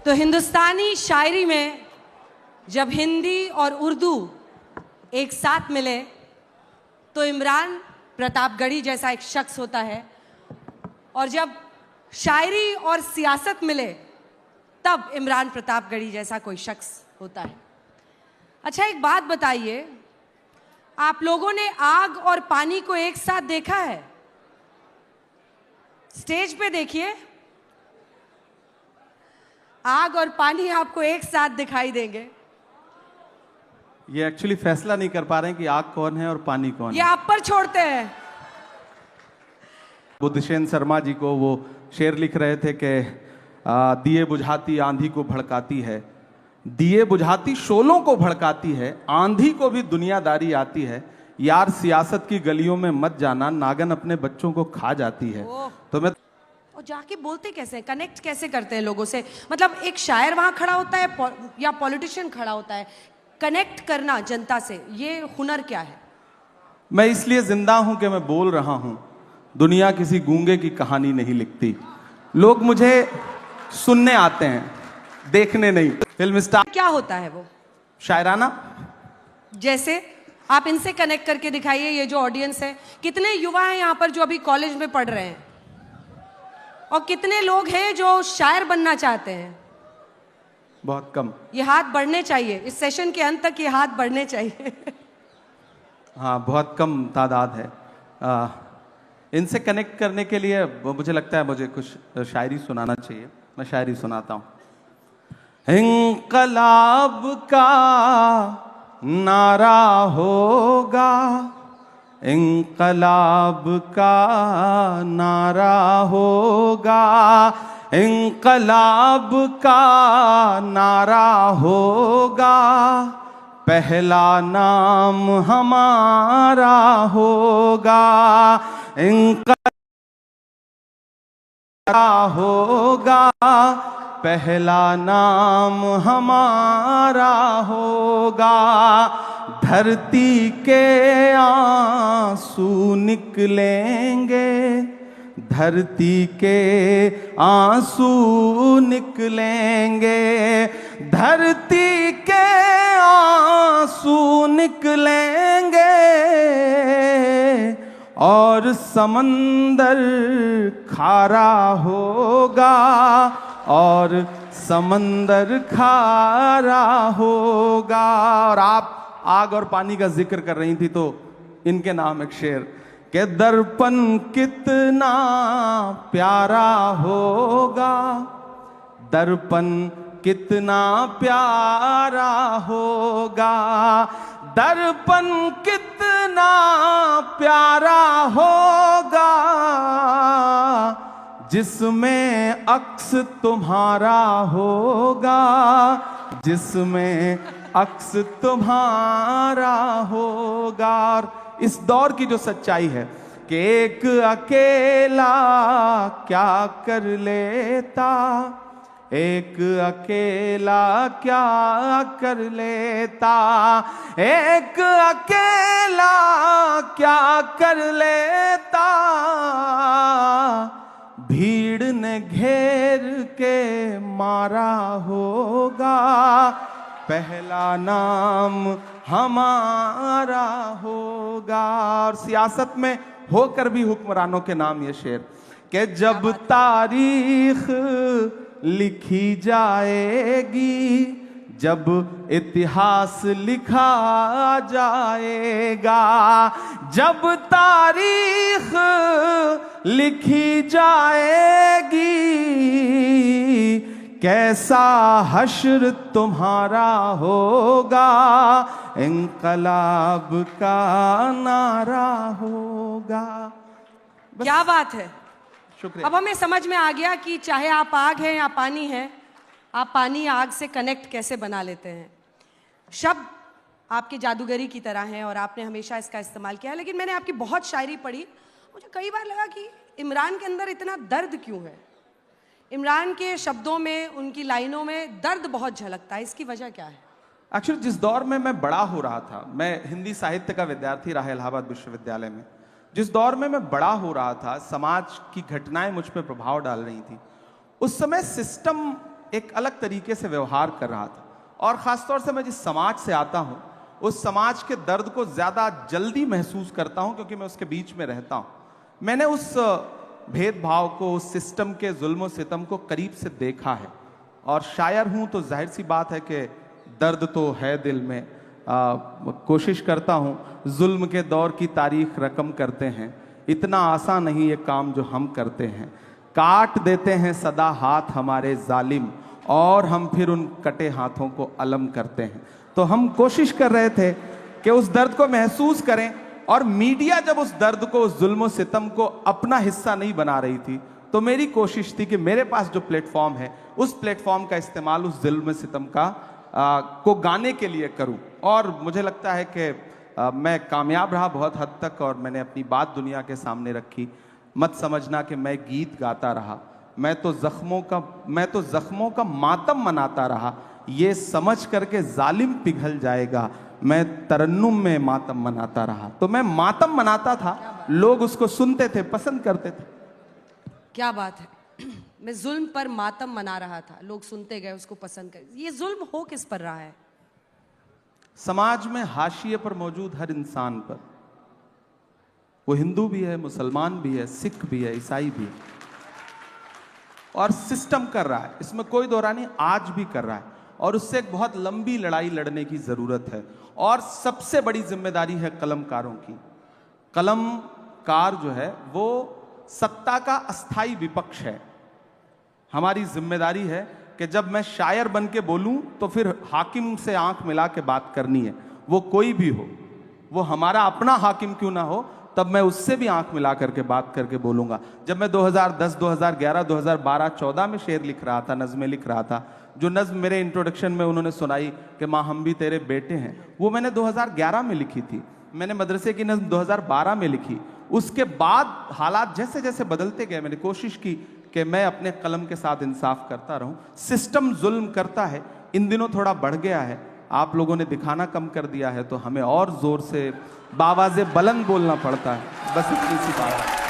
तो हिंदुस्तानी शायरी में जब हिंदी और उर्दू एक साथ मिले तो इमरान प्रतापगढ़ी जैसा एक शख्स होता है, और जब शायरी और सियासत मिले तब इमरान प्रतापगढ़ी जैसा कोई शख्स होता है। अच्छा, एक बात बताइए, आप लोगों ने आग और पानी को एक साथ देखा है? स्टेज पे देखिए, आग और पानी आपको एक साथ दिखाई देंगे। ये एक्चुअली फैसला नहीं कर पा रहे हैं कि आग कौन है और पानी कौन ये है। आप पर छोड़ते हैं। बुद्धसेन शर्मा जी को वो शेर लिख रहे थे कि दिए बुझाती आंधी को भड़काती है, दिए बुझाती शोलों को भड़काती है, आंधी को भी दुनियादारी आती है, यार सियासत की गलियों में मत जाना, नागन अपने बच्चों को खा जाती है। तो मैं और जाके बोलते कैसे हैं, कनेक्ट कैसे करते हैं लोगों से? मतलब एक शायर वहां खड़ा होता है या पॉलिटिशियन खड़ा होता है, कनेक्ट करना जनता से, ये हुनर क्या है? मैं इसलिए जिंदा हूं कि मैं बोल रहा हूं। दुनिया किसी गूंगे की कहानी नहीं लिखती। लोग मुझे सुनने आते हैं, देखने नहीं। फिल्म स्टार क्या होता है वो? शायराना। जैसे आप इनसे कनेक्ट करके दिखाइए, ये जो ऑडियंस है, कितने युवा हैं यहाँ पर जो अभी कॉलेज में पढ़ रहे हैं, और कितने लोग हैं जो शायर बनना चाहते हैं? बहुत कम। ये हाथ बढ़ने चाहिए, इस सेशन के अंत तक ये हाथ बढ़ने चाहिए। हाँ, बहुत कम तादाद है। इनसे कनेक्ट करने के लिए मुझे लगता है मुझे कुछ शायरी सुनाना चाहिए। मैं शायरी सुनाता हूं। इंकलाब का नारा होगा, इंकलाब का नारा होगा, इंकलाब का नारा होगा, पहला नाम हमारा होगा, इंकलाब होगा, पहला नाम हमारा होगा, धरती के आंसू निकलेंगे, धरती के आंसू निकलेंगे, धरती के आंसू निकलेंगे, और समंदर खारा होगा, और समंदर खारा होगा। और आप आग और पानी का जिक्र कर रही थी तो इनके नाम एक शेर के दर्पण कितना प्यारा होगा, दर्पण कितना प्यारा होगा, दर्पण कितना प्यारा होगा, जिसमें अक्स तुम्हारा होगा, जिसमें अक्स तुम्हारा होगा। और इस दौर की जो सच्चाई है कि एक अकेला क्या कर लेता, एक अकेला क्या कर लेता, एक अकेला क्या कर लेता, भीड़ ने घेर के मारा होगा, पहला नाम हमारा होगा। और सियासत में होकर भी हुक्मरानों के नाम ये शेर कि जब तारीख लिखी जाएगी, जब इतिहास लिखा जाएगा, जब तारीख लिखी जाएगी, कैसा हश्र तुम्हारा होगा, इंकलाब का नारा होगा। क्या बात है, शुक्रिया। अब हमें समझ में आ गया कि चाहे आप आग हैं या पानी हैं, आप पानी आग से कनेक्ट कैसे बना लेते हैं। शब्द आपकी जादूगरी की तरह हैं और आपने हमेशा इसका इस्तेमाल किया है। लेकिन मैंने आपकी बहुत शायरी पढ़ी, मुझे कई बार लगा कि इमरान के अंदर इतना दर्द क्यों है। इमरान के शब्दों में, उनकी लाइनों में दर्द बहुत झलकता है, इसकी वजह क्या है? एक्चुअली जिस दौर में मैं बड़ा हो रहा था, मैं हिंदी साहित्य का विद्यार्थी रहा इलाहाबाद विश्वविद्यालय में, जिस दौर में मैं बड़ा हो रहा था, समाज की घटनाएं मुझ पर प्रभाव डाल रही थी, उस समय सिस्टम एक अलग तरीके से व्यवहार कर रहा था। और ख़ासतौर से मैं जिस समाज से आता हूँ उस समाज के दर्द को ज़्यादा जल्दी महसूस करता हूँ, क्योंकि मैं उसके बीच में रहता हूँ। मैंने उस भेदभाव को, उस सिस्टम के जुल्म सितम को करीब से देखा है। और शायर हूँ तो जाहिर सी बात है कि दर्द तो है दिल में। कोशिश करता हूँ, जुल्म के दौर की तारीख रकम करते हैं, इतना आसान नहीं ये काम जो हम करते हैं। काट देते हैं सदा हाथ हमारे जालिम, और हम फिर उन कटे हाथों को अलम करते हैं। तो हम कोशिश कर रहे थे कि उस दर्द को महसूस करें, और मीडिया जब उस दर्द को, उस जुल्म सितम को अपना हिस्सा नहीं बना रही थी, तो मेरी कोशिश थी कि मेरे पास जो प्लेटफॉर्म है उस प्लेटफॉर्म का इस्तेमाल उस जुल्म सितम का को गाने के लिए करूं। और मुझे लगता है कि मैं कामयाब रहा बहुत हद तक, और मैंने अपनी बात दुनिया के सामने रखी। मत समझना कि मैं गीत गाता रहा, मैं तो जख्मों का मातम मनाता रहा। ये समझ करके जालिम पिघल जाएगा, मैं तरन्नुम में मातम मनाता रहा। तो मैं मातम मनाता था, लोग उसको सुनते थे, पसंद करते थे। क्या बात है। मैं जुल्म पर मातम मना रहा था, लोग सुनते गए, उसको पसंद कर। ये जुल्म हो किस पर रहा है? समाज में हाशिए पर मौजूद हर इंसान पर। वो हिंदू भी है, मुसलमान भी है, सिख भी है, ईसाई भी है। और सिस्टम कर रहा है, इसमें कोई दो राय नहीं, आज भी कर रहा है। और उससे एक बहुत लंबी लड़ाई लड़ने की जरूरत है। और सबसे बड़ी जिम्मेदारी है कलमकारों की। कलमकार जो है वो सत्ता का अस्थाई विपक्ष है। हमारी जिम्मेदारी है कि जब मैं शायर बन के बोलूं तो फिर हाकिम से आंख मिला के बात करनी है, वो कोई भी हो, वो हमारा अपना हाकिम क्यों ना हो, तब मैं उससे भी आंख मिला करके बात करके बोलूंगा। जब मैं 2010, 2011, 2012, 14 में शेर लिख रहा था, नज़में लिख रहा था, जो नज़्म मेरे इंट्रोडक्शन में उन्होंने सुनाई कि माँ हम भी तेरे बेटे हैं, वो मैंने 2011 में लिखी थी। मैंने मदरसे की नज़्म 2012 में लिखी। उसके बाद हालात जैसे जैसे बदलते गए, मैंने कोशिश की कि मैं अपने कलम के साथ इंसाफ करता रहूं। सिस्टम जुल्म करता है, इन दिनों थोड़ा बढ़ गया है, आप लोगों ने दिखाना कम कर दिया है, तो हमें और जोर से बावाज़े बुलंद बोलना पड़ता है। बस इतनी सी बात है।